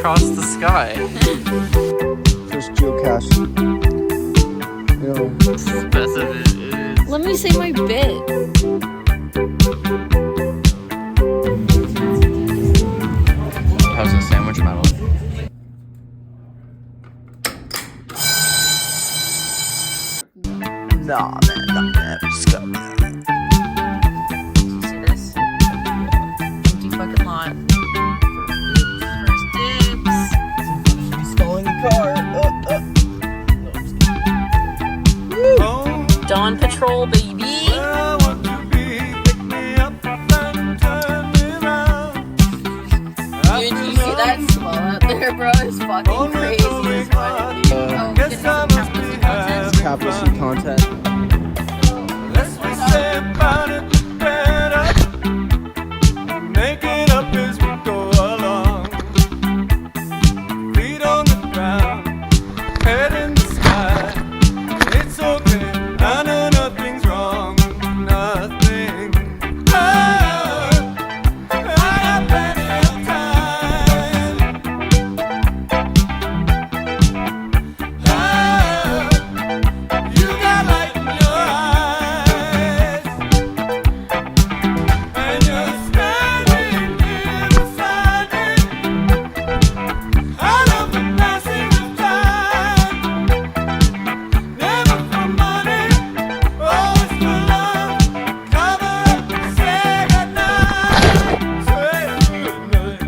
across the sky. Just geocaching. You know. Specimen. Let me say my bit. How's the sandwich metal? Nah, man, not that. Just go. See this? Empty fucking lot. First dibs. He's stalling the car. Dawn Patrol, baby. Dude, you see that swell out there, bro? It's fucking crazy as fuck, dude. Oh, get some Capital content. Let's say about it better. Make it up as we go along. Feet on the ground, head in the sky. It's okay, I know nothing's wrong, nothing. Oh, I got plenty of time. Oh, you got light in your eyes, and you're standing here beside me. I love the passing of time, never for money, always for love. Cover up and say goodnight, say goodnight.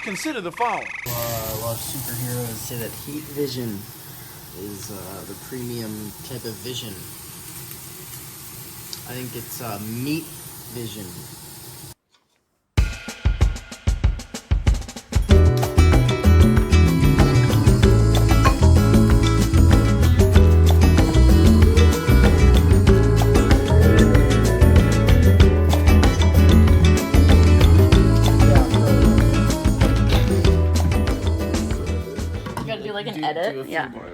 Consider the following. A lot of superheroes say that heat vision is the premium type of vision. I think it's meat vision. You gotta do like an edit. Do a few Yeah. more.